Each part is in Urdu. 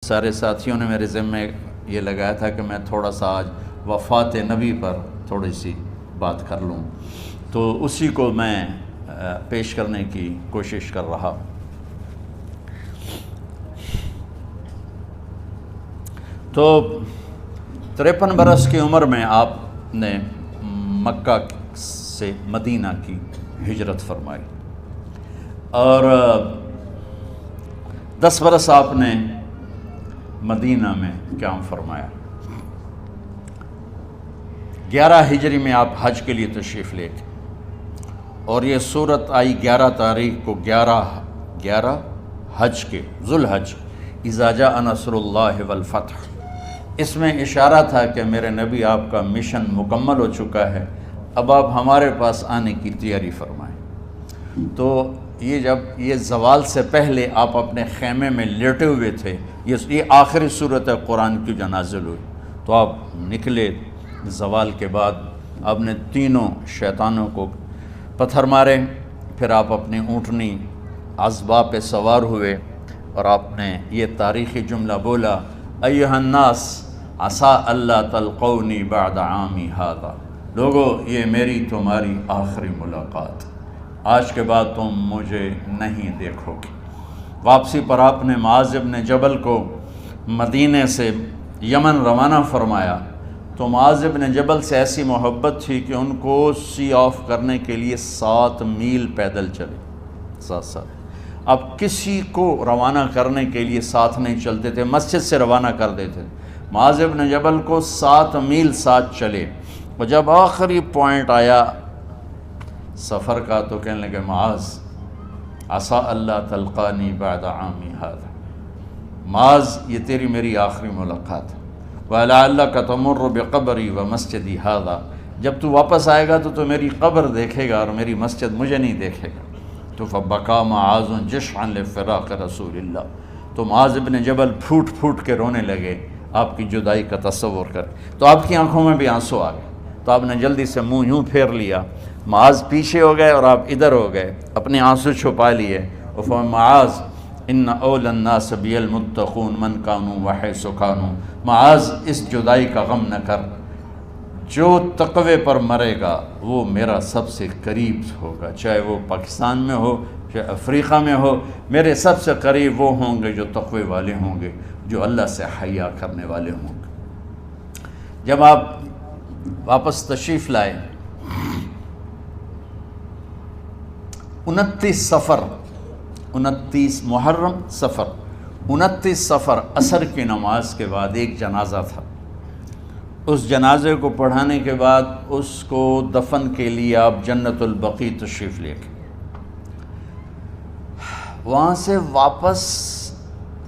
سارے ساتھیوں نے میرے ذمے یہ لگایا تھا کہ میں تھوڑا سا آج وفات نبی پر تھوڑی سی بات کر لوں، تو اسی کو میں پیش کرنے کی کوشش کر رہا۔ تو 53 برس کی عمر میں آپ نے مکہ سے مدینہ کی ہجرت فرمائی، اور 10 برس آپ نے مدینہ میں قیام فرمایا۔ 11 ہجری میں آپ حج کے لیے تشریف لے گئے، اور یہ صورت آئی 11 تاریخ کو 11 حج کے ذوالحج، اذا جاء نصر اللہ والفتح۔ اس میں اشارہ تھا کہ میرے نبی آپ کا مشن مکمل ہو چکا ہے، اب آپ ہمارے پاس آنے کی تیاری فرمائیں۔ تو یہ جب یہ زوال سے پہلے آپ اپنے خیمے میں لیٹے ہوئے تھے، یہ آخری صورت قرآن کی جو نازل ہوئی، تو آپ نکلے زوال کے بعد، آپ نے تینوں شیطانوں کو پتھر مارے، پھر آپ اپنی اونٹنی عذبہ پہ سوار ہوئے، اور آپ نے یہ تاریخی جملہ بولا، ایھا الناس عسیٰ اللہ تلقونی بعد عامی ھذا، لوگو یہ میری تمہاری آخری ملاقات، آج کے بعد تم مجھے نہیں دیکھو گے۔ واپسی پر آپ نے معاذ بن جبل کو مدینے سے یمن روانہ فرمایا، تو معاذ بن جبل سے ایسی محبت تھی کہ ان کو سی آف کرنے کے لیے 7 میل پیدل چلے، 7۔ اب کسی کو روانہ کرنے کے لیے ساتھ نہیں چلتے تھے، مسجد سے روانہ کر دیتے تھے، معاذ بن جبل کو 7 میل ساتھ چلے، اور جب آخری پوائنٹ آیا سفر کا تو کہنے لگے، معاذ عسیٰ اللہ تلقانی بعد عامی ھذا، معاذ یہ تیری میری آخری ملاقات ہے، وَلَعَلَّكَ تَمُرُّ بِقَبْرِي وَمَسْجِدِي ھذا، جب تو واپس آئے گا تو میری قبر دیکھے گا اور میری مسجد مجھے نہیں دیکھے گا۔ تو فَبَكَىٰ مُعَاذٌ جِشْعًا لِفِرَاقِ رسول اللہ، تو معاذ بن جبل پھوٹ پھوٹ کے رونے لگے آپ کی جدائی کا تصور کر، تو آپ کی آنکھوں میں بھی آنسو آ گئے، تو آپ نے جلدی سے منہ یوں پھیر لیا، معاذ پیچھے ہو گئے اور آپ ادھر ہو گئے، اپنے آنسو چھپا لیے، اور معاذ ان اولی الناس بی المتقون من کانوا وحیث کانوا، معاذ اس جدائی کا غم نہ کر، جو تقوی پر مرے گا وہ میرا سب سے قریب ہوگا، چاہے وہ پاکستان میں ہو چاہے افریقہ میں ہو، میرے سب سے قریب وہ ہوں گے جو تقوی والے ہوں گے، جو اللہ سے حیا کرنے والے ہوں گے۔ جب آپ واپس تشریف لائے، 29 محرم صفر، 29 صفر عصر کی نماز کے بعد ایک جنازہ تھا، اس جنازے کو پڑھانے کے بعد اس کو دفن کے لیے آپ جنت البقیع تشریف لے گئے۔ وہاں سے واپس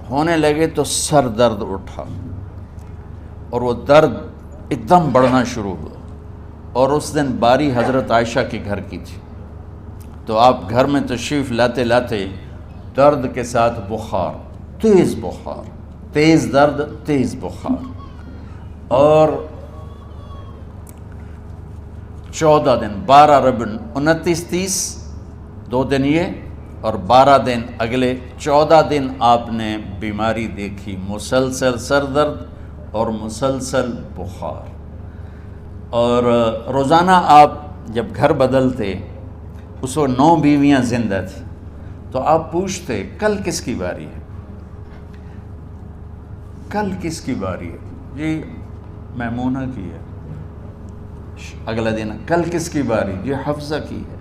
ہونے لگے تو سر درد اٹھا، اور وہ درد ایک دم بڑھنا شروع ہوا، اور اس دن باری حضرت عائشہ کے گھر کی تھی، تو آپ گھر میں تشریف لاتے لاتے درد کے ساتھ بخار، تیز درد تیز بخار، اور 14 دن 12 ربیع 29 30 2 دن یہ، اور 12 دن اگلے 14 دن آپ نے بیماری دیکھی، مسلسل سر درد اور مسلسل بخار، اور روزانہ آپ جب گھر بدلتے، اس وقت 9 بیویاں زندہ تھیں، تو آپ پوچھتے کل کس کی باری ہے، کل کس کی باری ہے، جی میمونہ کی ہے، اگلا دن کل کس کی باری، جی حفصہ کی ہے،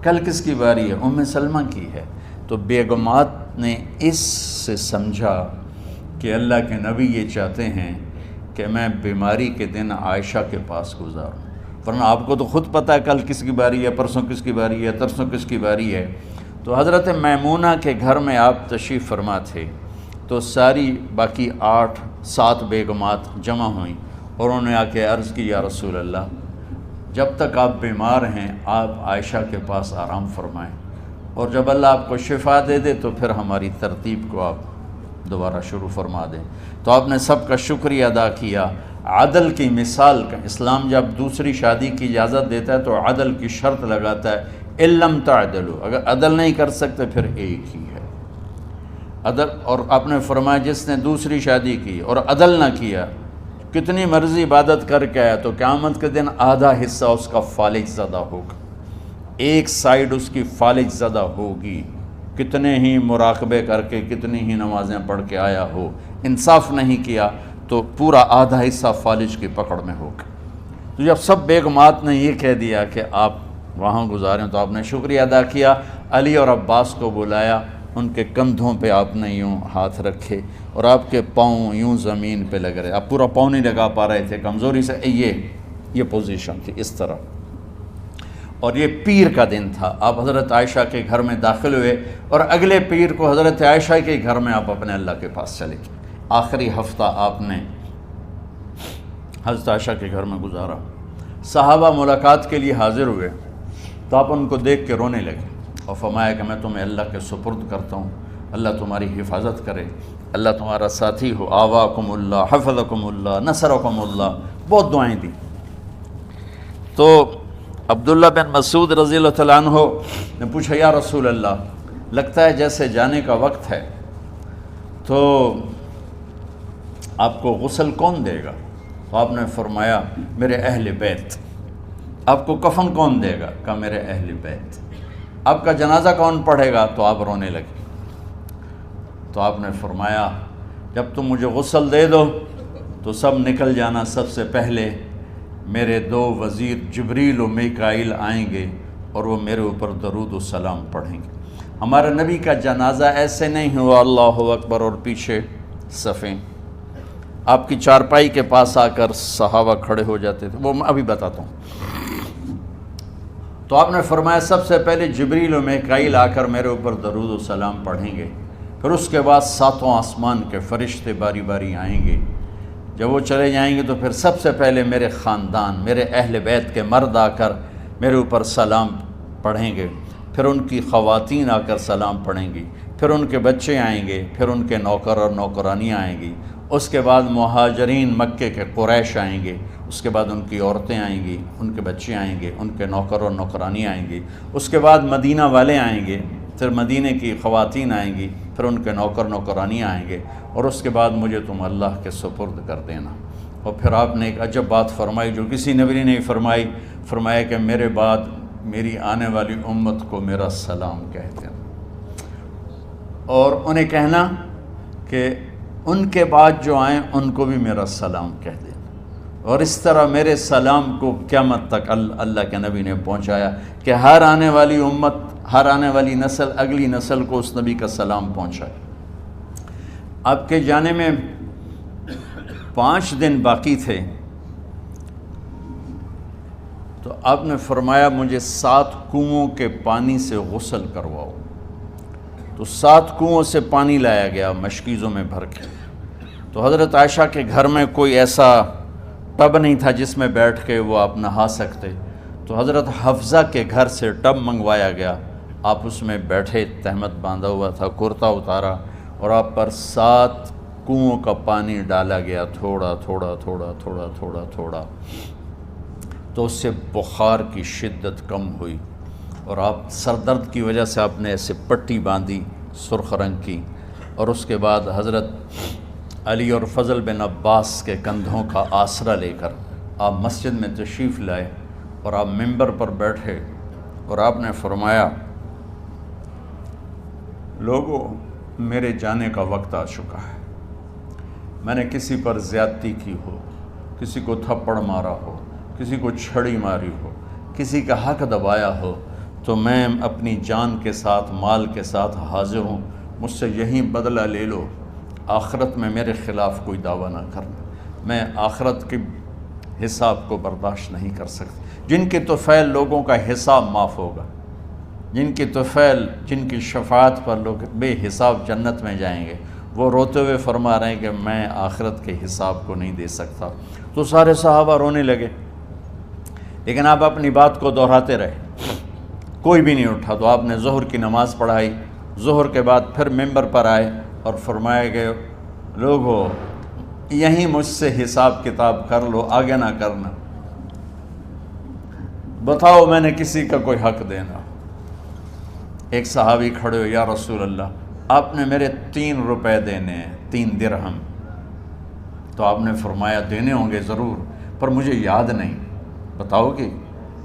کل کس کی باری ہے، ام سلمہ کی ہے۔ تو بیگمات نے اس سے سمجھا کہ اللہ کے نبی یہ چاہتے ہیں کہ میں بیماری کے دن عائشہ کے پاس گزاروں، ورنہ آپ کو تو خود پتہ ہے کل کس کی باری ہے، پرسوں کس کی باری ہے، ترسوں کس کی باری ہے۔ تو حضرت میمونہ کے گھر میں آپ تشریف فرما تھے، تو ساری باقی 7 بیگمات جمع ہوئیں، اور انہوں نے آ کے عرض کی، یا رسول اللہ، جب تک آپ بیمار ہیں آپ عائشہ کے پاس آرام فرمائیں، اور جب اللہ آپ کو شفا دے دے تو پھر ہماری ترتیب کو آپ دوبارہ شروع فرما دیں۔ تو آپ نے سب کا شکریہ ادا کیا۔ عدل کی مثال کا اسلام جب دوسری شادی کی اجازت دیتا ہے تو عدل کی شرط لگاتا ہے، اِن لَمْ تَعْدِلُوا، اگر عدل نہیں کر سکتے پھر ایک ہی ہے۔ عدل، اور آپ نے فرمایا جس نے دوسری شادی کی اور عدل نہ کیا، کتنی مرضی عبادت کر کے آیا، تو قیامت کے دن آدھا حصہ اس کا فالج زدہ ہوگا، ایک سائیڈ اس کی فالج زدہ ہوگی، کتنے ہی مراقبے کر کے کتنی ہی نمازیں پڑھ کے آیا ہو، انصاف نہیں کیا تو پورا آدھا حصہ فالج کی پکڑ میں ہوگا۔ تو جب سب بیگمات نے یہ کہہ دیا کہ آپ وہاں گزاریں تو آپ نے شکریہ ادا کیا، علی اور عباس کو بلایا، ان کے کندھوں پہ آپ نے یوں ہاتھ رکھے اور آپ کے پاؤں یوں زمین پہ لگ رہے، آپ پورا پاؤں نہیں لگا پا رہے تھے کمزوری سے، یہ پوزیشن تھی اس طرح۔ اور یہ پیر کا دن تھا، آپ حضرت عائشہ کے گھر میں داخل ہوئے اور اگلے پیر کو حضرت عائشہ کے گھر میں آپ اپنے اللہ کے پاس چلے گئے۔ آخری ہفتہ آپ نے حضرت عائشہ کے گھر میں گزارا۔ صحابہ ملاقات کے لیے حاضر ہوئے تو آپ ان کو دیکھ کے رونے لگے اور فرمایا کہ میں تمہیں اللہ کے سپرد کرتا ہوں، اللہ تمہاری حفاظت کرے، اللہ تمہارا ساتھی ہو، آواکم اللہ، حفظکم اللہ، نصرکم اللہ، بہت دعائیں دی۔ تو عبداللہ بن مسعود رضی اللہ تعالیٰ عنہ نے پوچھا یا رسول اللہ، لگتا ہے جیسے جانے کا وقت ہے، تو آپ کو غسل کون دے گا؟ تو آپ نے فرمایا میرے اہل بیت۔ آپ کو کفن کون دے گا؟ کہا میرے اہل بیت۔ آپ کا جنازہ کون پڑھے گا؟ تو آپ رونے لگے۔ تو آپ نے فرمایا جب تم مجھے غسل دے دو تو سب نکل جانا، سب سے پہلے میرے دو وزیر جبریل و میکائیل آئیں گے اور وہ میرے اوپر درود و سلام پڑھیں گے۔ ہمارے نبی کا جنازہ ایسے نہیں ہوا اللہ اکبر اور پیچھے صفیں، آپ کی چارپائی کے پاس آ کر صحابہ کھڑے ہو جاتے تھے، وہ میں ابھی بتاتا ہوں۔ تو آپ نے فرمایا سب سے پہلے جبریل و میکائیل آ کر میرے اوپر درود و سلام پڑھیں گے، پھر اس کے بعد ساتوں آسمان کے فرشتے باری باری آئیں گے۔ جب وہ چلے جائیں گے تو پھر سب سے پہلے میرے خاندان، میرے اہل بیت کے مرد آ کر میرے اوپر سلام پڑھیں گے، پھر ان کی خواتین آ کر سلام پڑھیں گی، پھر ان کے بچے آئیں گے، پھر ان کے نوکر اور نوکرانیاں آئیں گی، اس کے بعد مہاجرین مکے کے قریش آئیں گے، اس کے بعد ان کی عورتیں آئیں گی، ان کے بچے آئیں گے، ان کے نوکر اور نوکرانی آئیں گی، اس کے بعد مدینہ والے آئیں گے، پھر مدینہ کی خواتین آئیں گی، پھر ان کے نوکر نوکرانی آئیں گے، اور اس کے بعد مجھے تم اللہ کے سپرد کر دینا۔ اور پھر آپ نے ایک عجب بات فرمائی جو کسی نبی نے نہیں فرمائی، فرمایا کہ میرے بعد میری آنے والی امت کو میرا سلام کہہ دینا، اور انہیں کہنا کہ ان کے بعد جو آئیں ان کو بھی میرا سلام کہہ دینا۔ اور اس طرح میرے سلام کو قیامت تک اللہ کے نبی نے پہنچایا کہ ہر آنے والی امت، ہر آنے والی نسل اگلی نسل کو اس نبی کا سلام پہنچائے۔ آپ کے جانے میں 5 دن باقی تھے تو آپ نے فرمایا مجھے 7 کنوؤں کے پانی سے غسل کرواؤ۔ تو 7 کنوؤں سے پانی لایا گیا مشکیزوں میں بھر کے۔ تو حضرت عائشہ کے گھر میں کوئی ایسا ٹب نہیں تھا جس میں بیٹھ کے وہ آپ نہا سکتے، تو حضرت حفصہ کے گھر سے ٹب منگوایا گیا، آپ اس میں بیٹھے، تہمت باندھا ہوا تھا، کرتا اتارا، اور آپ پر 7 کنوؤں کا پانی ڈالا گیا، تھوڑا تھوڑا تھوڑا تھوڑا تھوڑا تھوڑا، تو اس سے بخار کی شدت کم ہوئی، اور آپ سر درد کی وجہ سے آپ نے ایسے پٹی باندھی سرخ رنگ کی، اور اس کے بعد حضرت علی اور فضل بن عباس کے کندھوں کا آسرا لے کر آپ مسجد میں تشریف لائے، اور آپ ممبر پر بیٹھے اور آپ نے فرمایا لوگوں میرے جانے کا وقت آ چکا ہے، میں نے کسی پر زیادتی کی ہو، کسی کو تھپڑ مارا ہو، کسی کو چھڑی ماری ہو، کسی کا حق دبایا ہو، تو میں اپنی جان کے ساتھ، مال کے ساتھ حاضر ہوں، مجھ سے یہیں بدلہ لے لو، آخرت میں میرے خلاف کوئی دعویٰ نہ کرنا، میں آخرت کے حساب کو برداشت نہیں کر سکتا۔ جن کے طفیل لوگوں کا حساب معاف ہوگا، جن کی طفیل، جن کی شفاعت پر لوگ بے حساب جنت میں جائیں گے، وہ روتے ہوئے فرما رہے ہیں کہ میں آخرت کے حساب کو نہیں دے سکتا۔ تو سارے صحابہ رونے لگے، لیکن آپ اپنی بات کو دہراتے رہے، کوئی بھی نہیں اٹھا۔ تو آپ نے ظہر کی نماز پڑھائی، ظہر کے بعد پھر ممبر پر آئے اور فرمایا کہ لوگو یہیں مجھ سے حساب کتاب کر لو، آگے نہ کرنا، بتاؤ میں نے کسی کا کوئی حق دینا۔ ایک صحابی کھڑے ہو، یا رسول اللہ آپ نے میرے 3 روپے دینے ہیں، 3 درہم۔ تو آپ نے فرمایا دینے ہوں گے ضرور، پر مجھے یاد نہیں، بتاؤ گے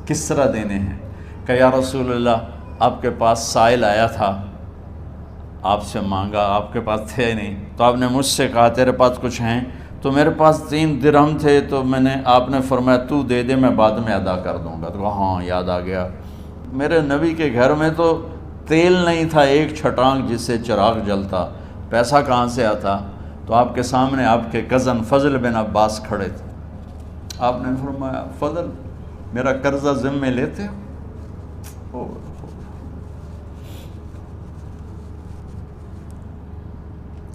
کس طرح دینے ہیں؟ کہ یا رسول اللہ آپ کے پاس سائل آیا تھا، آپ سے مانگا، آپ کے پاس تھے نہیں، تو آپ نے مجھ سے کہا تیرے پاس کچھ ہیں؟ تو میرے پاس 3 درہم تھے، تو آپ نے فرمایا تو دے دے، میں بعد میں ادا کر دوں گا۔ تو کہا ہاں یاد آ گیا، میرے نبی کے گھر میں تو تیل نہیں تھا ایک چھٹانگ جس سے چراغ جلتا، پیسہ کہاں سے آتا؟ تو آپ کے سامنے آپ کے کزن فضل بن عباس کھڑے تھے، آپ نے فرمایا فضل میرا قرضہ ذمے لیتے ہو؟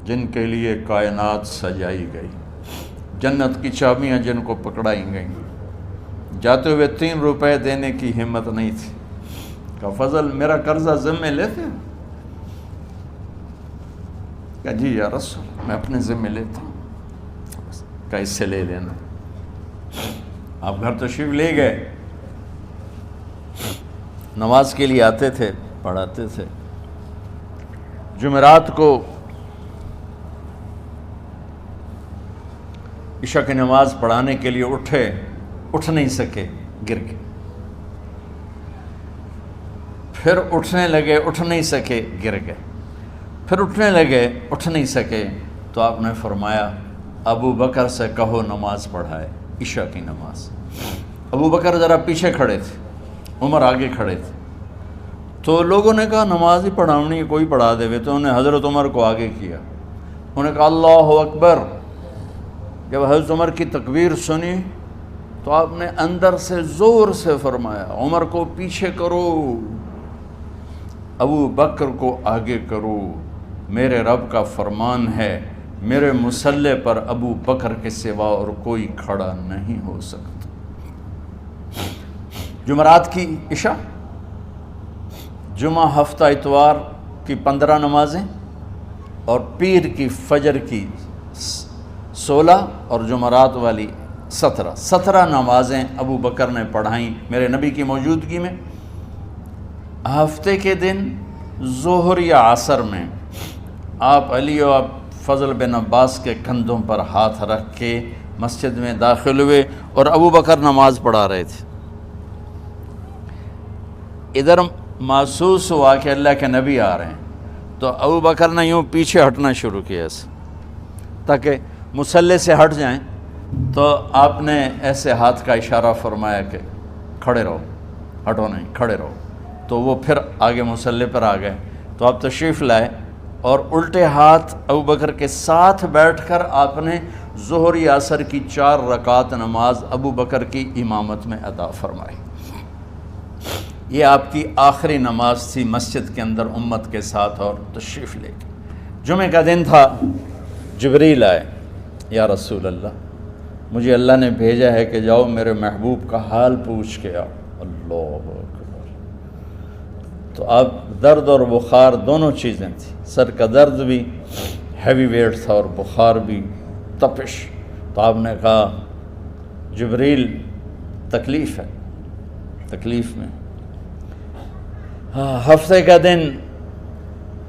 جن کے لیے کائنات سجائی گئی، جنت کی چابیاں جن کو پکڑائی گئیں، جاتے ہوئے 3 روپے دینے کی ہمت نہیں تھی۔ کہا فضل میرا قرضہ ذمے لیتے ہو؟ کہا جی یا رسول میں اپنے ذمے لیتا ہوں۔ کہا اس سے لے لینا۔ آپ گھر تشریف لے گئے، نماز کے لیے آتے تھے، پڑھاتے تھے۔ جمعرات کو عشاء کی نماز پڑھانے کے لیے اٹھ نہیں سکے، گر گئے، پھر اٹھنے لگے، اٹھ نہیں سکے، گر گئے، پھر اٹھنے لگے، اٹھ نہیں سکے، تو آپ نے فرمایا ابو بکر سے کہو نماز پڑھائے، عشاء کی نماز۔ ابو بکر ذرا پیچھے کھڑے تھے، عمر آگے کھڑے تھے، تو لوگوں نے کہا نماز ہی پڑھاونی ہے، کوئی پڑھا دے ہوئے، تو انہوں نے حضرت عمر کو آگے کیا، انہوں نے کہا اللہ اکبر۔ جب حضرت عمر کی تکبیر سنی تو آپ نے اندر سے زور سے فرمایا عمر کو پیچھے کرو، ابو بکر کو آگے کرو، میرے رب کا فرمان ہے میرے مصلی پر ابو بکر کے سوا اور کوئی کھڑا نہیں ہو سکتا۔ جمعرات کی عشاء، جمعہ ہفتہ اتوار کی 15 نمازیں اور پیر کی فجر کی 16 اور جمعرات والی 17 نمازیں ابو بکر نے پڑھائیں میرے نبی کی موجودگی میں۔ ہفتے کے دن ظہر یا عصر میں آپ علی و فضل بن عباس کے کندھوں پر ہاتھ رکھ کے مسجد میں داخل ہوئے اور ابو بکر نماز پڑھا رہے تھے۔ ادھر محسوس ہوا کہ اللہ کے نبی آ رہے ہیں، تو ابو بکر نے یوں پیچھے ہٹنا شروع کیا ایسے تاکہ مصلی سے ہٹ جائیں، تو آپ نے ایسے ہاتھ کا اشارہ فرمایا کہ کھڑے رہو، ہٹو نہیں، کھڑے رہو، تو وہ پھر آگے مصلی پر آ گئے۔ تو آپ تشریف لائے اور الٹے ہاتھ ابو بکر کے ساتھ بیٹھ کر آپ نے ظہر یا عصر کی 4 رکعت نماز ابو بکر کی امامت میں ادا فرمائی۔ یہ آپ کی آخری نماز تھی مسجد کے اندر امت کے ساتھ اور تشریف لے کے۔ جمعہ کا دن تھا، جبریل آئے، یا رسول اللہ مجھے اللہ نے بھیجا ہے کہ جاؤ میرے محبوب کا حال پوچھ کے آؤ۔ اللہ اکبر۔ تو اب درد اور بخار دونوں چیزیں تھیں، سر کا درد بھی ہیوی ویٹ تھا اور بخار بھی، تپش۔ تو آپ نے کہا جبریل تکلیف ہے، تکلیف میں۔ ہفتے کا دن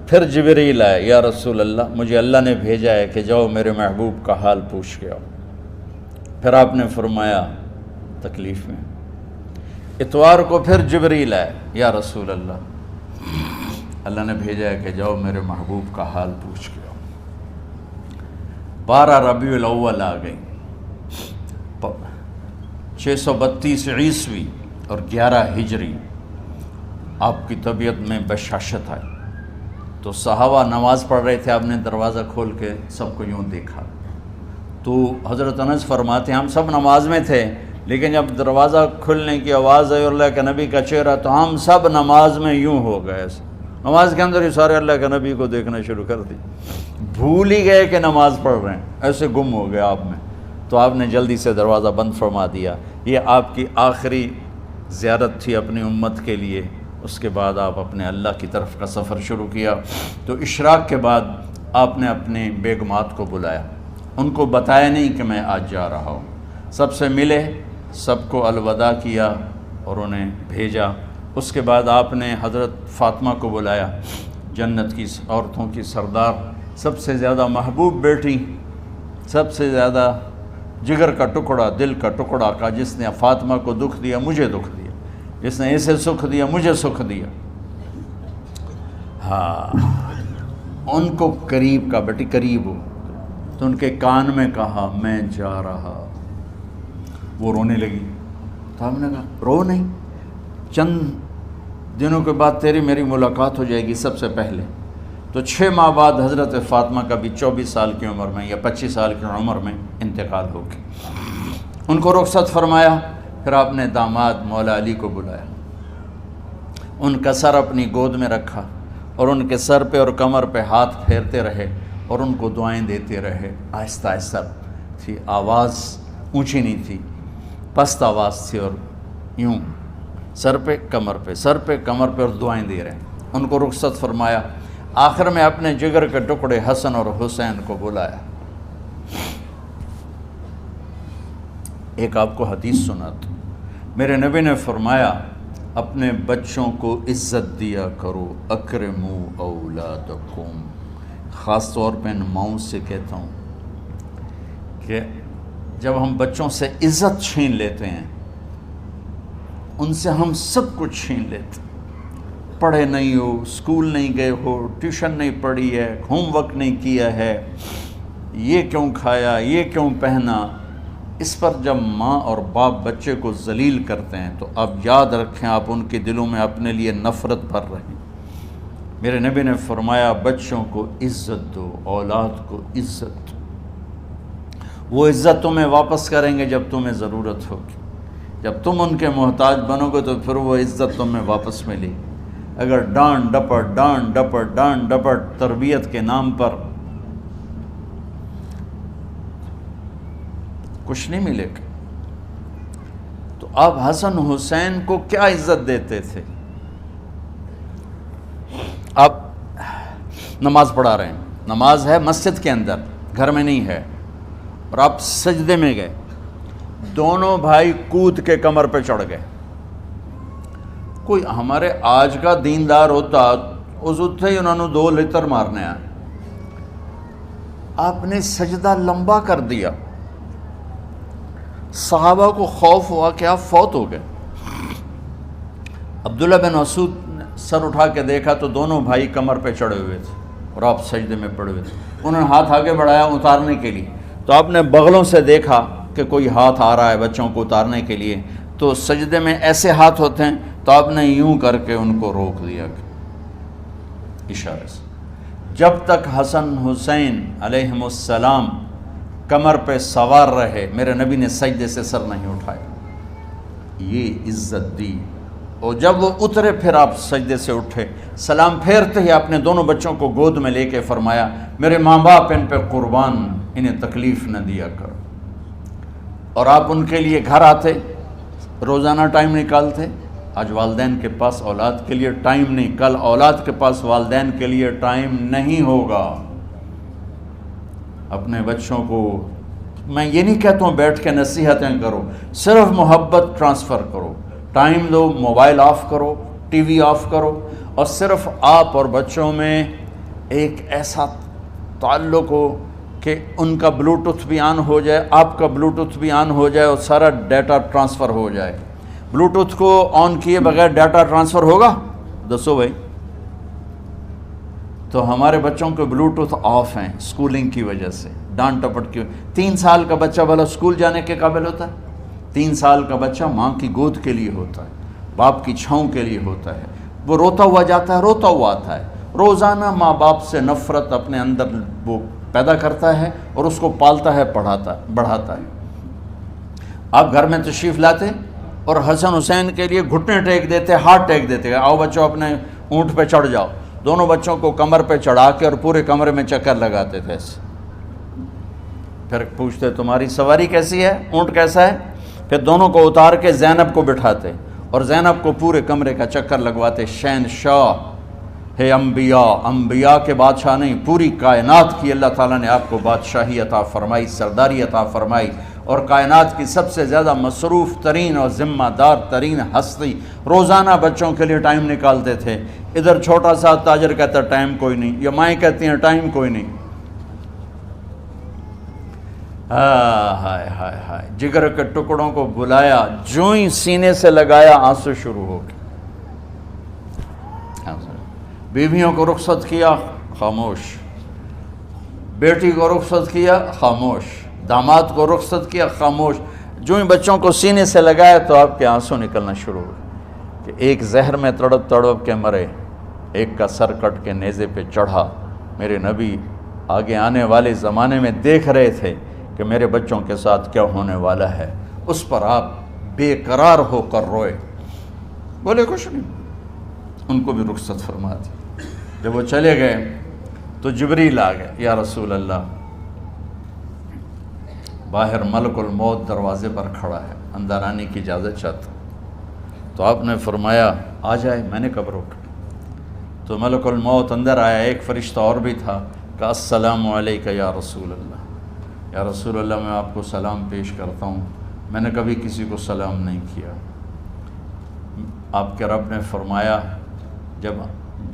پھر جبریل آئے، یا رسول اللہ مجھے اللہ نے بھیجا ہے کہ جاؤ میرے محبوب کا حال پوچھ کے آؤ۔ پھر آپ نے فرمایا تکلیف میں۔ اتوار کو پھر جبریل آئے، یا رسول اللہ نے بھیجا ہے کہ جاؤ میرے محبوب کا حال پوچھ کے آؤ۔ 12 ربیع الاول آ گئی، 632 عیسوی اور 11 ہجری، آپ کی طبیعت میں بشاشت آئی۔ تو صحابہ نماز پڑھ رہے تھے، آپ نے دروازہ کھول کے سب کو یوں دیکھا، تو حضرت انس فرماتے ہیں ہم سب نماز میں تھے، لیکن جب دروازہ کھلنے کی آواز آئی اور اللہ کے نبی کا چہرہ، تو ہم سب نماز میں یوں ہو گئے، نماز کے اندر ہی سارے اللہ کے نبی کو دیکھنا شروع کر دی، بھول ہی گئے کہ نماز پڑھ رہے ہیں، ایسے گم ہو گئے آپ میں۔ تو آپ نے جلدی سے دروازہ بند فرما دیا۔ یہ آپ کی آخری زیارت تھی اپنی امت کے لیے۔ اس کے بعد آپ اپنے اللہ کی طرف کا سفر شروع کیا۔ تو اشراق کے بعد آپ نے اپنی بیگمات کو بلایا، ان کو بتایا نہیں کہ میں آج جا رہا ہوں، سب سے ملے، سب کو الوداع کیا اور انہیں بھیجا۔ اس کے بعد آپ نے حضرت فاطمہ کو بلایا جنت کی عورتوں کی سردار، سب سے زیادہ محبوب بیٹی، سب سے زیادہ جگر کا ٹکڑا، دل کا ٹکڑا کا، جس نے فاطمہ کو دکھ دیا مجھے دکھ دیا، جس نے اسے سکھ دیا مجھے سکھ دیا۔ ہاں، ان کو قریب کا، بیٹی قریب ہو، تو ان کے کان میں کہا میں جا رہا۔ وہ رونے لگی، تو ہم نے کہا رو نہیں، چند دنوں کے بعد تیری میری ملاقات ہو جائے گی سب سے پہلے۔ تو 6 ماہ بعد حضرت فاطمہ کا بھی 24 سال کی عمر میں یا 25 سال کی عمر میں انتقال ہو گیا۔ ان کو رخصت فرمایا، پھر آپ نے داماد مولا علی کو بلایا، ان کا سر اپنی گود میں رکھا اور ان کے سر پہ اور کمر پہ ہاتھ پھیرتے رہے اور ان کو دعائیں دیتے رہے۔ آہستہ آہستہ تھی، آواز اونچی نہیں تھی، پست آواز تھی، اور یوں سر پہ کمر پہ، سر پہ کمر پہ، اور دعائیں دے رہے ہیں۔ ان کو رخصت فرمایا، آخر میں اپنے جگر کے ٹکڑے حسن اور حسین کو بلایا۔ ایک آپ کو حدیث سناتا ہوں، میرے نبی نے فرمایا اپنے بچوں کو عزت دیا کرو، اکرموا اولادکم۔ خاص طور پہ ان ماؤں سے کہتا ہوں کہ جب ہم بچوں سے عزت چھین لیتے ہیں، ان سے ہم سب کچھ چھین لیتے ہیں۔ پڑھے نہیں ہو، اسکول نہیں گئے ہو، ٹیوشن نہیں پڑھی ہے، ہوم ورک نہیں کیا ہے، یہ کیوں کھایا، یہ کیوں پہنا، اس پر جب ماں اور باپ بچے کو ذلیل کرتے ہیں تو اب یاد رکھیں آپ ان کے دلوں میں اپنے لیے نفرت بھر رہے ہیں۔ میرے نبی نے فرمایا بچوں کو عزت دو، اولاد کو عزت دو۔ وہ عزت تمہیں واپس کریں گے جب تمہیں ضرورت ہوگی، جب تم ان کے محتاج بنو گے تو پھر وہ عزت تمہیں واپس ملے گی۔ اگر ڈانٹ ڈپٹ تربیت کے نام پر کچھ نہیں ملے گا۔ تو آپ حسن حسین کو کیا عزت دیتے تھے؟ آپ نماز پڑھا رہے ہیں، نماز ہے مسجد کے اندر، گھر میں نہیں ہے، اور آپ سجدے میں گئے، دونوں بھائی کود کے کمر پہ چڑھ گئے۔ کوئی ہمارے آج کا دیندار ہوتا اس اٹھتے ہی انہوں نے 2 لتر مارنے آئے، آپ نے سجدہ لمبا کر دیا۔ صحابہ کو خوف ہوا کہ آپ فوت ہو گئے۔ عبداللہ بن مسعود نے سر اٹھا کے دیکھا تو دونوں بھائی کمر پہ چڑھے ہوئے تھے اور آپ سجدے میں پڑے ہوئے تھے۔ انہوں نے ہاتھ آگے بڑھایا اتارنے کے لیے، تو آپ نے بغلوں سے دیکھا کہ کوئی ہاتھ آ رہا ہے بچوں کو اتارنے کے لیے، تو سجدے میں ایسے ہاتھ ہوتے ہیں، تو آپ نے یوں کر کے ان کو روک دیا اشارے سے۔ جب تک حسن حسین علیہم السلام کمر پہ سوار رہے میرے نبی نے سجدے سے سر نہیں اٹھایا، یہ عزت دی۔ اور جب وہ اترے پھر آپ سجدے سے اٹھے، سلام پھیرتے ہی آپ نے دونوں بچوں کو گود میں لے کے فرمایا میرے ماں باپ ان پہ قربان، انہیں تکلیف نہ دیا کرو۔ اور آپ ان کے لیے گھر آتے، روزانہ ٹائم نکالتے۔ آج والدین کے پاس اولاد کے لیے ٹائم نہیں، کل اولاد کے پاس والدین کے لیے ٹائم نہیں ہوگا۔ اپنے بچوں کو میں یہ نہیں کہتا ہوں بیٹھ کے نصیحتیں کرو، صرف محبت ٹرانسفر کرو، ٹائم دو، موبائل آف کرو، ٹی وی آف کرو، اور صرف آپ اور بچوں میں ایک ایسا تعلق ہو کہ ان کا بلوٹوتھ بھی آن ہو جائے، آپ کا بلوٹوتھ بھی آن ہو جائے، اور سارا ڈیٹا ٹرانسفر ہو جائے۔ بلوٹوتھ کو آن کیے بغیر ڈیٹا ٹرانسفر ہوگا؟ دسو بھائی۔ تو ہمارے بچوں کے بلوٹوتھ آف ہیں سکولنگ کی وجہ سے، ڈانٹ ٹپٹ کی۔ 3 سال کا بچہ بھلا سکول جانے کے قابل ہوتا ہے؟ 3 سال کا بچہ ماں کی گود کے لیے ہوتا ہے، باپ کی چھاؤں کے لیے ہوتا ہے، وہ روتا ہوا جاتا ہے، روتا ہوا آتا ہے۔ روزانہ ماں باپ سے نفرت اپنے اندر وہ پیدا کرتا ہے اور اس کو پالتا ہے، بڑھاتا ہے۔ آپ گھر میں تشریف لاتے اور حسن حسین کے لیے گھٹنے ٹیک دیتے، ہاتھ ٹیک دیتے، آؤ بچوں اپنے اونٹ پہ چڑھ جاؤ۔ دونوں بچوں کو کمر پہ چڑھا کے اور پورے کمرے میں چکر لگاتے تھے ایسے۔ پھر پوچھتے تمہاری سواری کیسی ہے، اونٹ کیسا ہے؟ پھر دونوں کو اتار کے زینب کو بٹھاتے اور زینب کو پورے کمرے کا چکر لگواتے۔ شہنشاہ ہے انبیاء، انبیاء کے بادشاہ نہیں، پوری کائنات کی اللہ تعالیٰ نے آپ کو بادشاہی عطا فرمائی، سرداری عطا فرمائی، اور کائنات کی سب سے زیادہ مصروف ترین اور ذمہ دار ترین ہستی روزانہ بچوں کے لیے ٹائم نکالتے تھے۔ ادھر چھوٹا سا تاجر کہتا ہے ٹائم کوئی نہیں، یا مائیں کہتی ہیں ٹائم کوئی نہیں۔ ہائے ہائے ہائے، جگر کے ٹکڑوں کو بلایا، جو ہی سینے سے لگایا آنسو شروع ہو گئے۔ بیویوں کو رخصت کیا، خاموش۔ بیٹی کو رخصت کیا، خاموش۔ داماد کو رخصت کیا، خاموش۔ جو ہی بچوں کو سینے سے لگایا تو آپ کے آنسو نکلنا شروع ہوئے کہ ایک زہر میں تڑپ تڑپ کے مرے، ایک کا سر کٹ کے نیزے پہ چڑھا۔ میرے نبی آگے آنے والے زمانے میں دیکھ رہے تھے کہ میرے بچوں کے ساتھ کیا ہونے والا ہے، اس پر آپ بے قرار ہو کر روئے، بولے کچھ نہیں، ان کو بھی رخصت فرما دی۔ جب وہ چلے گئے تو جبریل آ گئے، یا رسول اللہ، باہر ملک الموت دروازے پر کھڑا ہے، اندر آنے کی اجازت چاہتا۔ تو آپ نے فرمایا آ جائے، میں نے کب روکا؟ تو ملک الموت اندر آیا، ایک فرشتہ اور بھی تھا، کہا السلام علیکہ یا رسول اللہ، یا رسول اللہ میں آپ کو سلام پیش کرتا ہوں، میں نے کبھی کسی کو سلام نہیں کیا۔ آپ کے رب نے فرمایا جب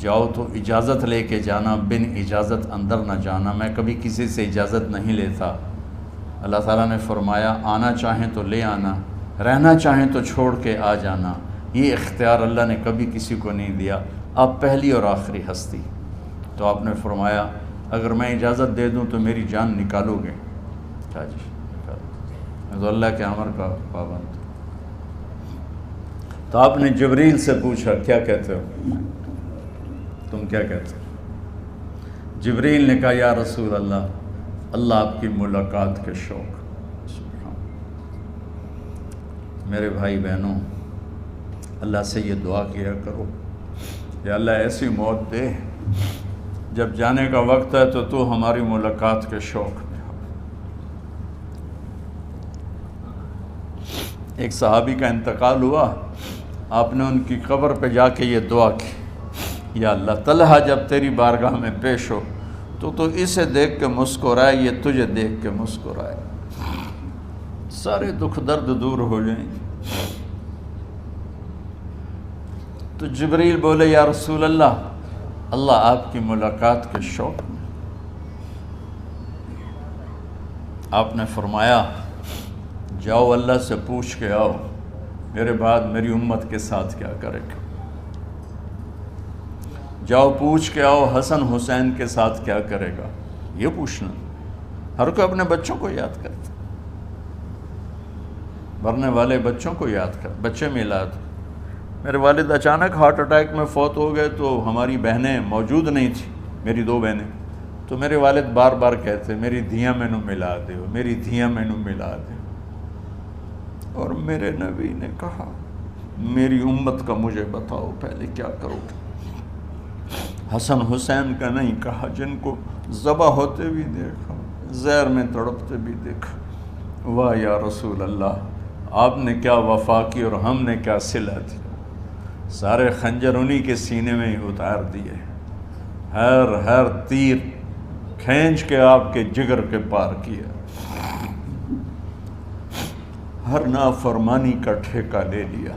جاؤ تو اجازت لے کے جانا، بن اجازت اندر نہ جانا، میں کبھی کسی سے اجازت نہیں لیتا۔ اللہ تعالیٰ نے فرمایا آنا چاہیں تو لے آنا، رہنا چاہیں تو چھوڑ کے آ جانا، یہ اختیار اللہ نے کبھی کسی کو نہیں دیا، آپ پہلی اور آخری ہستی۔ تو آپ نے فرمایا اگر میں اجازت دے دوں تو میری جان نکالو گے؟ کہا جی نکالو، میں تو اللہ کے امر کا پابند۔ تو آپ نے جبریل سے پوچھا کیا کہتے ہو، تم کیا کہتے ہو؟ جبریل نے کہا یا رسول اللہ، اللہ آپ کی ملاقات کے شوق۔ سبحان میرے بھائی بہنوں، اللہ سے یہ دعا کیا کرو یا اللہ ایسی موت دے جب جانے کا وقت ہے تو تو ہماری ملاقات کے شوق میں ہو۔ ایک صحابی کا انتقال ہوا، آپ نے ان کی قبر پہ جا کے یہ دعا کی، یا اللہ طلحہ جب تیری بارگاہ میں پیش ہو تو اسے دیکھ کے مسکرائے، یہ تجھے دیکھ کے مسکرائے، سارے دکھ درد دور ہو جائیں۔ تو جبریل بولے یا رسول اللہ، اللہ آپ کی ملاقات کے شوق میں۔ آپ نے فرمایا جاؤ اللہ سے پوچھ کے آؤ میرے بعد میری امت کے ساتھ کیا کرے گا، جاؤ پوچھ کے آؤ حسن حسین کے ساتھ کیا کرے گا۔ یہ پوچھنا، ہر کوئی اپنے بچوں کو یاد کرتا، مرنے والے بچوں کو یاد کر، بچے میلاد۔ میرے والد اچانک ہارٹ اٹیک میں فوت ہو گئے تو ہماری بہنیں موجود نہیں تھیں، میری 2 بہنیں، تو میرے والد بار بار کہتے میری دھیاں مینوں ملا دیو، میری دھیاں مینوں ملا دیو۔ اور میرے نبی نے کہا میری امت کا مجھے بتاؤ پہلے کیا کرو گے؟ حسن حسین کا نہیں کہا، جن کو ذبح ہوتے بھی دیکھا، زہر میں تڑپتے بھی دیکھا۔ واہ یا رسول اللہ، آپ نے کیا وفا کی اور ہم نے کیا صلہ دی، سارے خنجر انہی کے سینے میں ہی اتار دیے، ہر تیر کھینچ کے آپ کے جگر کے پار کیا، ہر نافرمانی کا ٹھیکہ لے لیا۔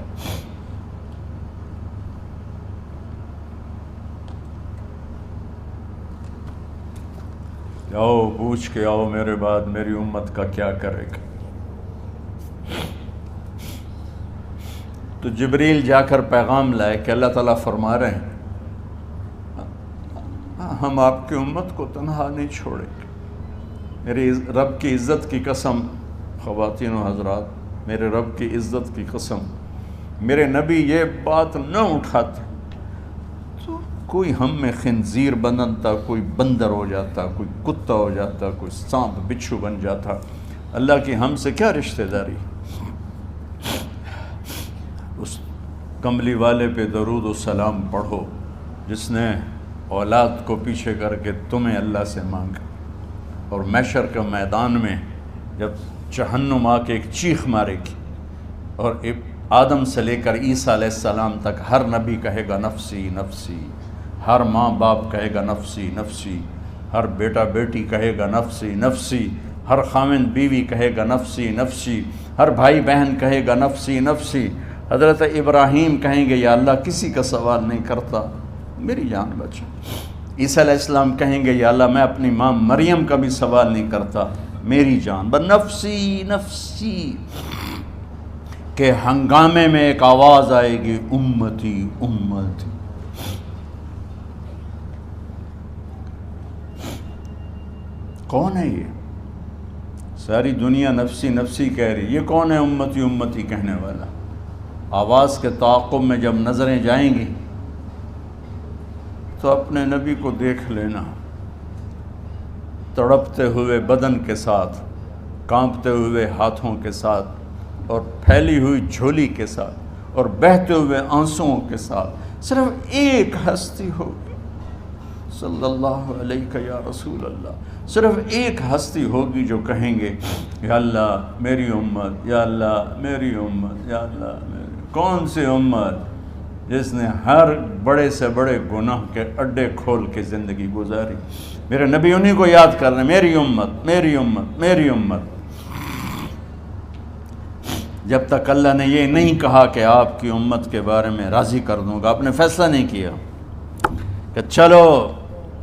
جاؤ پوچھ کے آؤ میرے بعد میری امت کا کیا کرے گا۔ تو جبریل جا کر پیغام لائے کہ اللہ تعالیٰ فرما رہے ہیں ہم آپ کی امت کو تنہا نہیں چھوڑیں گے۔ میرے رب کی عزت کی قسم، خواتین و حضرات، میرے رب کی عزت کی قسم، میرے نبی یہ بات نہ اٹھاتے تو کوئی ہم میں خنزیر بنتا، کوئی بندر ہو جاتا، کوئی کتا ہو جاتا، کوئی سانپ بچھو بن جاتا۔ اللہ کی ہم سے کیا رشتہ داری؟ اس کملی والے پہ درود و سلام پڑھو جس نے اولاد کو پیچھے کر کے تمہیں اللہ سے مانگا، اور محشر کے میدان میں جب جہنم آ کے ایک چیخ مارے گی اور آدم سے لے کر عیسیٰ علیہ السلام تک ہر نبی کہے گا نفسی نفسی، ہر ماں باپ کہے گا نفسی نفسی، ہر بیٹا بیٹی کہے گا نفسی نفسی، ہر خاوند بیوی کہے گا نفسی نفسی، ہر بھائی بہن کہے گا نفسی نفسی۔ حضرت ابراہیم کہیں گے یا اللہ کسی کا سوال نہیں کرتا، میری جان بچا۔ عیسیٰ علیہ السلام کہیں گے یا اللہ میں اپنی ماں مریم کا بھی سوال نہیں کرتا، میری جان بس نفسی نفسی۔ کہ ہنگامے میں ایک آواز آئے گی امتی امتی۔ کون ہے یہ؟ ساری دنیا نفسی نفسی کہہ رہی، یہ کون ہے امتی امتی کہنے والا؟ آواز کے تعاقب میں جب نظریں جائیں گی تو اپنے نبی کو دیکھ لینا، تڑپتے ہوئے بدن کے ساتھ، کانپتے ہوئے ہاتھوں کے ساتھ، اور پھیلی ہوئی جھولی کے ساتھ، اور بہتے ہوئے آنسوؤں کے ساتھ صرف ایک ہستی ہوگی، صلی اللہ علیہ یا رسول اللہ، صرف ایک ہستی ہوگی جو کہیں گے یا اللہ میری امت، یا اللہ میری امت، یا اللہ میری۔ کون سی امت؟ جس نے ہر بڑے سے بڑے گناہ کے اڈے کھول کے زندگی گزاری۔ میرے نبی انہی کو یاد کر رہے ہیں، میری امت میری امت میری امت۔ جب تک اللہ نے یہ نہیں کہا کہ آپ کی امت کے بارے میں راضی کر دوں گا، آپ نے فیصلہ نہیں کیا کہ چلو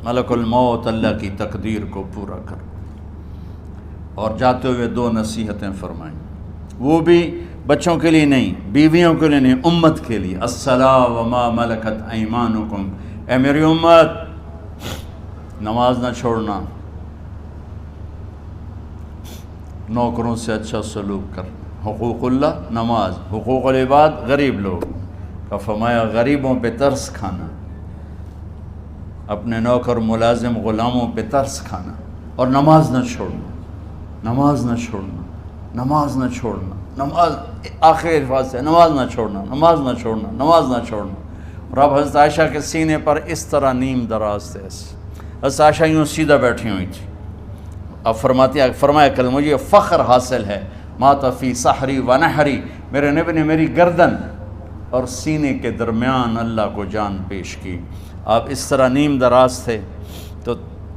ملک الموت اللہ کی تقدیر کو پورا کرو، اور جاتے ہوئے دو نصیحتیں فرمائیں، وہ بھی بچوں کے لیے نہیں، بیویوں کے لیے نہیں، امت کے لیے۔ الصلاۃ وما ملکت ایمانکم، اے میری امت نماز نہ چھوڑنا، نوکروں سے اچھا سلوک کر، حقوق اللہ نماز، حقوق العباد غریب لوگ کا فرمایا غریبوں پہ ترس کھانا، اپنے نوکر ملازم غلاموں پہ ترس کھانا، اور نماز نہ چھوڑنا، نماز نہ چھوڑنا، نماز نہ چھوڑنا، نماز آخر الفاظ سے نماز نہ چھوڑنا، نماز نہ چھوڑنا، نماز نہ چھوڑنا۔ اور اب حضرت عائشہ کے سینے پر اس طرح نیم دراز تھے، حضرت عائشہ یوں سیدھا بیٹھی ہوئی تھی۔ اب فرمایا کل مجھے فخر حاصل ہے، مات فی سحری و نحری، میرے نبی نے میری گردن اور سینے کے درمیان اللہ کو جان پیش کی۔ آپ اس طرح نیم دراز تھے تو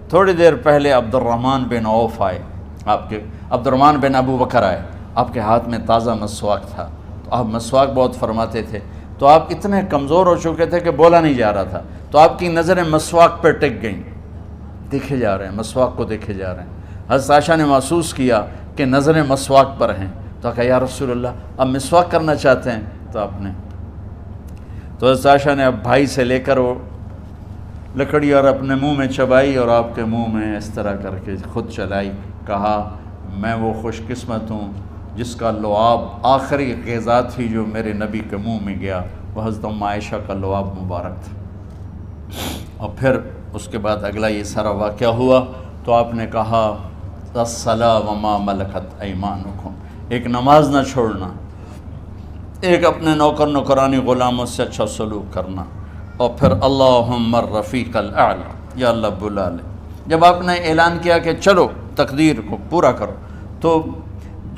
تھوڑی دیر پہلے عبد الرحمن بن عوف آئے، آپ کے عبد الرحمن بن ابو بکر آئے، آپ کے ہاتھ میں تازہ مسواک تھا، تو آپ مسواک بہت فرماتے تھے، تو آپ اتنے کمزور ہو چکے تھے کہ بولا نہیں جا رہا تھا، تو آپ کی نظریں مسواک پہ ٹک گئیں، دیکھے جا رہے ہیں، مسواک کو دیکھے جا رہے ہیں۔ حضرت عائشہ نے محسوس کیا کہ نظریں مسواک پر ہیں، تو کہا یا رسول اللہ اب مسواک کرنا چاہتے ہیں، تو آپ نے تو حضرت عائشہ نے اب بھائی سے لے کر وہ لکڑی اور اپنے منہ میں چبائی، اور آپ کے منہ میں اس طرح کر کے خود چلائی، کہا میں وہ خوش قسمت ہوں جس کا لعاب آخری غذا تھی جو میرے نبی کے منہ میں گیا، وہ حضرت ام عائشہ کا لعاب مبارک تھا۔ اور پھر اس کے بعد اگلا یہ سارا واقعہ ہوا، تو آپ نے کہا الصلاۃ وما ملکت ایمانکم، ایک نماز نہ چھوڑنا، ایک اپنے نوکر نوکرانی غلاموں سے اچھا سلوک کرنا، اور پھر اللہم الرفیق الاعلی، یا اللہ بلا لے۔ جب آپ نے اعلان کیا کہ چلو تقدیر کو پورا کرو، تو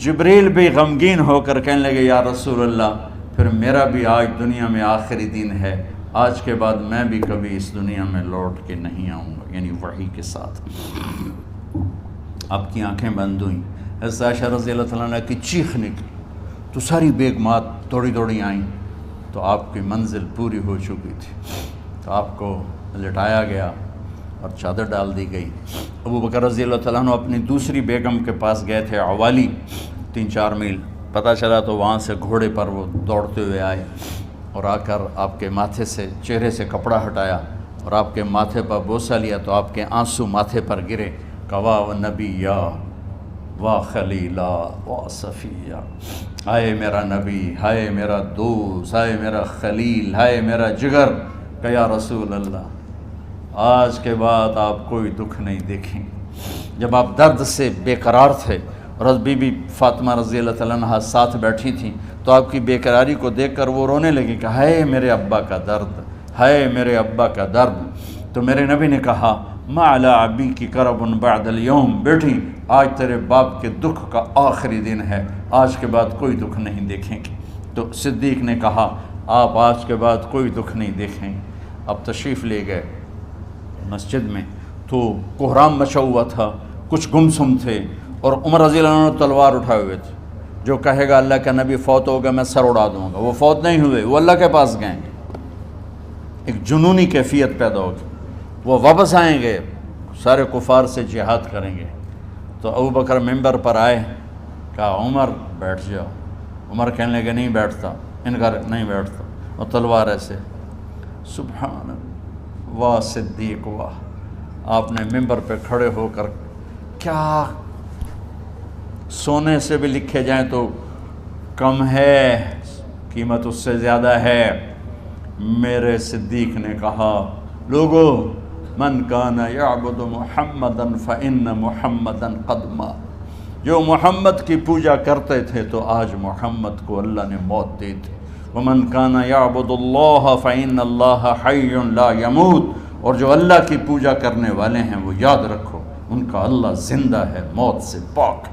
جبریل بھی غمگین ہو کر کہنے لگے یا رسول اللہ پھر میرا بھی آج دنیا میں آخری دن ہے، آج کے بعد میں بھی کبھی اس دنیا میں لوٹ کے نہیں آؤں گا، یعنی وحی کے ساتھ۔ آپ کی آنکھیں بند ہوئیں، حضرت عائشہ رضی اللہ تعالیٰ عنہ کی چیخ نکلی، تو ساری بیگمات دوڑی دوڑی آئیں، تو آپ کی منزل پوری ہو چکی تھی، تو آپ کو لٹایا گیا اور چادر ڈال دی گئی۔ ابو بکر رضی اللہ تعالیٰ عنہ اپنی دوسری بیگم کے پاس گئے تھے، عوالی، 3-4 میل، پتہ چلا تو وہاں سے گھوڑے پر وہ دوڑتے ہوئے آئے، اور آ کر آپ کے ماتھے سے چہرے سے کپڑا ہٹایا اور آپ کے ماتھے پر بوسہ لیا، تو آپ کے آنسو ماتھے پر گرے، کوا و نبیّا وا خلیلا وا صفیہ، ہائے میرا نبی، ہائے میرا دوست، ہائے میرا خلیل، ہائے میرا جگر، کہ یا رسول اللہ آج کے بعد آپ کوئی دکھ نہیں دیکھیں۔ جب آپ درد سے بے قرار تھے اور بی بی فاطمہ رضی اللہ تعالیٰ عنہ ساتھ بیٹھی تھیں، تو آپ کی بے قراری کو دیکھ کر وہ رونے لگی کہ ہائے میرے ابا کا درد، ہائے میرے ابا کا درد۔ تو میرے نبی نے کہا ما علی ابی کی کرب بعد اليوم، بیٹی آج تیرے باپ کے دکھ کا آخری دن ہے، آج کے بعد کوئی دکھ نہیں دیکھیں گے۔ تو صدیق نے کہا آپ آج کے بعد کوئی دکھ نہیں دیکھیں گے۔ اب تشریف لے گئے مسجد میں، تو کوہرام مچا ہوا تھا، کچھ گمسم تھے، اور عمر رضی اللہ عنہ تلوار اٹھائے ہوئے تھے، جو کہے گا اللہ کا نبی فوت ہو گیا میں سر اڑا دوں گا، وہ فوت نہیں ہوئے، وہ اللہ کے پاس گئے، ایک جنونی کیفیت پیدا ہوگی، وہ واپس آئیں گے، سارے کفار سے جہاد کریں گے۔ تو ابو بکر ممبر پر آئے، کہا عمر بیٹھ جاؤ، عمر کہنے لگے نہیں بیٹھتا، انکار نہیں بیٹھتا، اور تلوار ایسے، سبحان اللہ، واہ صدیق واہ۔ آپ نے ممبر پہ کھڑے ہو کر، کیا سونے سے بھی لکھے جائیں تو کم ہے، قیمت اس سے زیادہ ہے۔ میرے صدیق نے کہا لوگو من کان یعبد محمدا فإن محمدا قد مات، جو محمد کی پوجا کرتے تھے تو آج محمد کو اللہ نے موت دی تھی۔ ومن کان یعبد اللہ فإن اللہ حی لا یموت، اور جو اللہ کی پوجا کرنے والے ہیں وہ یاد رکھو ان کا اللہ زندہ ہے، موت سے پاک۔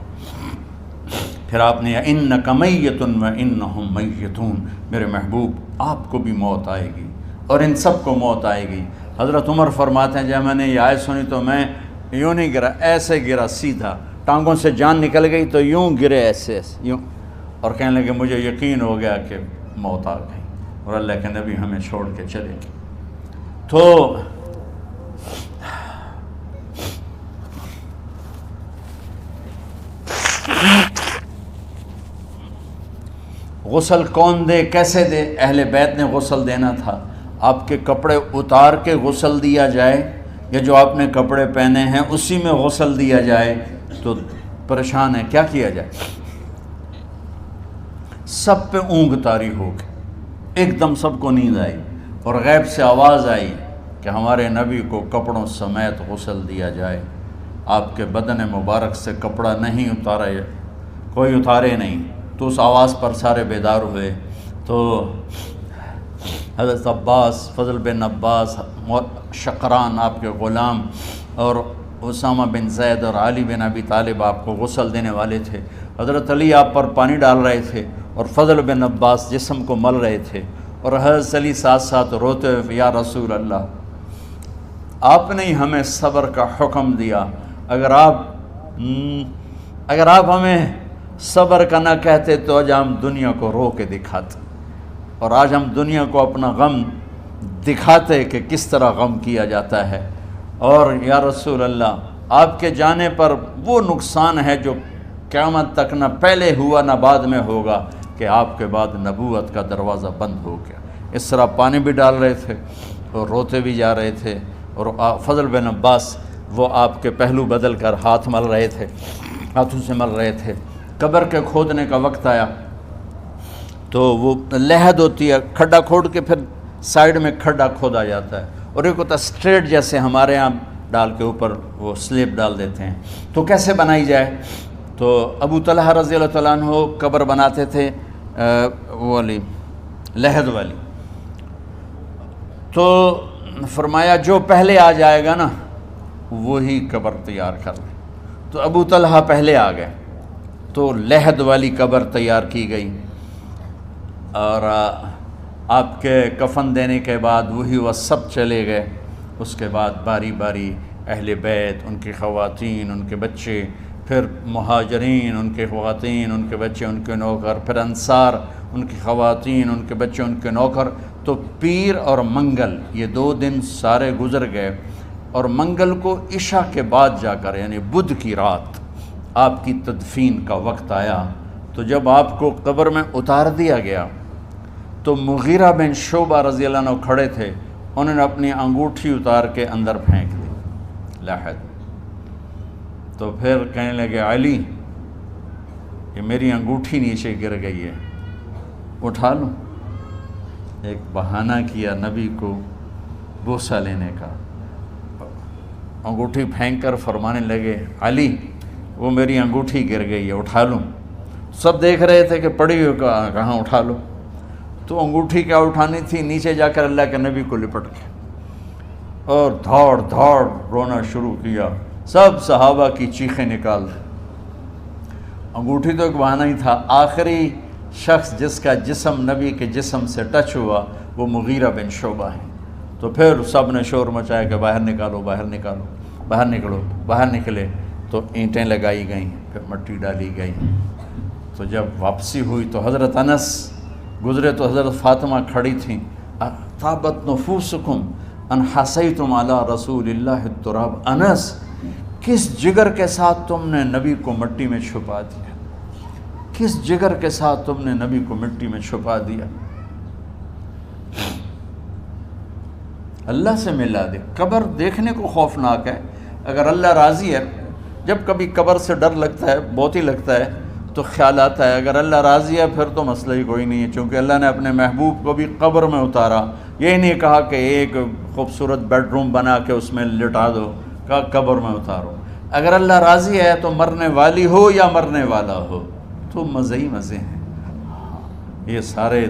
پھر آپ نے اِنَّکَ مَیِّتٌ وَإِنَّهُمْ مَیِّتُونَ، میرے محبوب آپ کو بھی موت آئے گی اور ان سب کو موت آئے گی۔ حضرت عمر فرماتے ہیں جب میں نے یہ آیت سنی تو میں یوں نہیں گرا، ایسے گرا سیدھا، ٹانگوں سے جان نکل گئی تو یوں گرے ایسے یوں، اور کہنے لگے مجھے یقین ہو گیا کہ موت آ گئی اور اللہ کے نبی ہمیں چھوڑ کے چلے گئے۔ تو غسل کون دے، کیسے دے؟ اہل بیت نے غسل دینا تھا۔ آپ کے کپڑے اتار کے غسل دیا جائے یا جو آپ نے کپڑے پہنے ہیں اسی میں غسل دیا جائے تو پریشان ہے، کیا کیا جائے؟ سب پہ اونگ طاری ہو گئی، ایک دم سب کو نیند آئی اور غیب سے آواز آئی کہ ہمارے نبی کو کپڑوں سمیت غسل دیا جائے۔ آپ کے بدن مبارک سے کپڑا نہیں اتارا، کوئی اتارے نہیں، تو اس آواز پر سارے بیدار ہوئے۔ تو حضرت عباس، فضل بن عباس، شقران آپ کے غلام، اور اسامہ بن زید اور علی بن ابی طالب آپ کو غسل دینے والے تھے۔ حضرت علی آپ پر پانی ڈال رہے تھے اور فضل بن عباس جسم کو مل رہے تھے، اور حضرت علی ساتھ ساتھ روتے ہوئے یا رسول اللہ آپ نے ہی ہمیں صبر کا حکم دیا، اگر آپ ہمیں صبر کا نہ کہتے تو آج ہم دنیا کو رو کے دکھاتے، اور آج ہم دنیا کو اپنا غم دکھاتے کہ کس طرح غم کیا جاتا ہے۔ اور یا رسول اللہ آپ کے جانے پر وہ نقصان ہے جو قیامت تک نہ پہلے ہوا نہ بعد میں ہوگا کہ آپ کے بعد نبوت کا دروازہ بند ہو گیا۔ اس طرح پانی بھی ڈال رہے تھے اور روتے بھی جا رہے تھے، اور فضل بن عباس وہ آپ کے پہلو بدل کر ہاتھ مل رہے تھے، ہاتھوں سے مل رہے تھے۔ قبر کے کھودنے کا وقت آیا تو وہ لحد ہوتی ہے، کھڈا کھود کے پھر سائیڈ میں کھڈا کھودا جاتا ہے، اور ایک ہوتا اسٹریٹ جیسے ہمارے ہاں ڈال کے اوپر وہ سلیب ڈال دیتے ہیں۔ تو کیسے بنائی جائے؟ تو ابو طلحہ رضی اللہ تعالیٰ عنہ قبر بناتے تھے وہ والی لحد والی، تو فرمایا جو پہلے آ جائے گا نا وہی قبر تیار کر لے۔ تو ابو طلحہ پہلے آ گئے تو لحد والی قبر تیار کی گئی، اور آپ کے کفن دینے کے بعد وہی وہ سب چلے گئے۔ اس کے بعد باری باری اہل بیت، ان کی خواتین، ان کے بچے، پھر مہاجرین، ان کے خواتین، ان کے بچے، ان کے نوکر، پھر انصار، ان کی خواتین، ان کے بچے، ان کے نوکر۔ تو پیر اور منگل یہ 2 دن سارے گزر گئے، اور منگل کو عشاء کے بعد جا کر یعنی بدھ کی رات آپ کی تدفین کا وقت آیا۔ تو جب آپ کو قبر میں اتار دیا گیا تو مغیرہ بن شعبہ رضی اللہ عنہ کھڑے تھے، انہوں نے اپنی انگوٹھی اتار کے اندر پھینک دی لحد۔ تو پھر کہنے لگے علی یہ میری انگوٹھی نیچے گر گئی ہے، اٹھا لوں۔ ایک بہانہ کیا نبی کو بوسہ لینے کا، انگوٹھی پھینک کر فرمانے لگے علی وہ میری انگوٹھی گر گئی ہے، اٹھا لوں۔ سب دیکھ رہے تھے کہ پڑی ہو کہاں اٹھا لو، تو انگوٹھی کیا اٹھانی تھی، نیچے جا کر اللہ کے نبی کو لپٹ کے اور دھاڑ دھاڑ رونا شروع کیا۔ سب صحابہ کی چیخیں نکال دی۔ انگوٹھی تو ایک بہانہ ہی تھا، آخری شخص جس کا جسم نبی کے جسم سے ٹچ ہوا وہ مغیرہ بن شعبہ ہیں۔ تو پھر سب نے شور مچایا کہ باہر نکالو، باہر نکالو، باہر نکلو، باہر نکلے تو اینٹیں لگائی گئیں۔ پھر مٹی ڈالی گئی۔ تو جب واپسی ہوئی تو حضرت انس گزرے تو حضرت فاطمہ کھڑی تھیں، طابت نفوسکم ان حسیتم علی رسول اللہ التراب، انس کس جگر کے ساتھ تم نے نبی کو مٹی میں چھپا دیا، کس جگر کے ساتھ تم نے نبی کو مٹی میں چھپا دیا۔ اللہ سے ملا دے۔ قبر دیکھنے کو خوفناک ہے، اگر اللہ راضی ہے، جب کبھی قبر سے ڈر لگتا ہے، بہت ہی لگتا ہے، تو خیال آتا ہے اگر اللہ راضی ہے پھر تو مسئلہ ہی کوئی نہیں ہے، چونکہ اللہ نے اپنے محبوب کو بھی قبر میں اتارا، یہ نہیں کہا کہ ایک خوبصورت بیڈ روم بنا کے اس میں لٹا دو، کہا قبر میں اتارو۔ اگر اللہ راضی ہے تو مرنے والی ہو یا مرنے والا ہو تو مزے ہی مزے ہیں۔ یہ سارے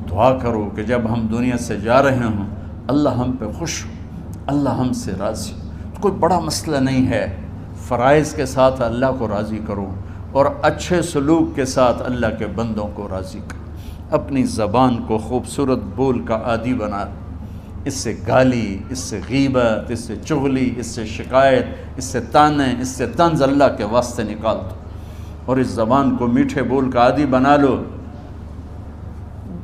دعا کرو کہ جب ہم دنیا سے جا رہے ہوں اللہ ہم پہ خوش ہو، اللہ ہم سے راضی ہو۔ کوئی بڑا مسئلہ نہیں ہے، فرائض کے ساتھ اللہ کو راضی کرو اور اچھے سلوک کے ساتھ اللہ کے بندوں کو راضی کرو۔ اپنی زبان کو خوبصورت بول کا عادی بنا، اس سے گالی، اس سے غیبت، اس سے چغلی، اس سے شکایت، اس سے تانے، اس سے طنز اللہ کے واسطے نکال دو، اور اس زبان کو میٹھے بول کا عادی بنا لو۔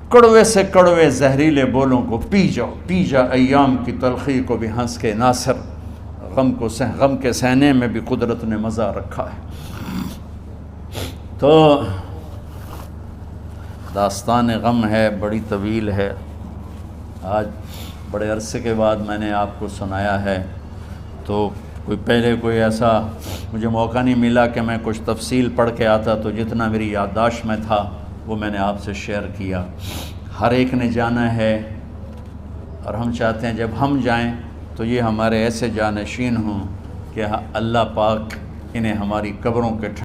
کڑوے سے کڑوے زہریلے بولوں کو پی جاؤ، پی جا ایام کی تلخی کو بھی ہنس کے ناصر، غم کے سہنے میں بھی قدرت نے مزہ رکھا ہے۔ تو داستان غم ہے، بڑی طویل ہے، آج بڑے عرصے کے بعد میں نے آپ کو سنایا ہے، تو پہلے کوئی ایسا مجھے موقع نہیں ملا کہ میں کچھ تفصیل پڑھ کے آتا، تو جتنا میری یادداشت میں تھا وہ میں نے آپ سے شیئر کیا۔ ہر ایک نے جانا ہے، اور ہم چاہتے ہیں جب ہم جائیں تو یہ ہمارے ایسے جانشین ہوں کہ اللہ پاک انہیں ہماری قبروں کے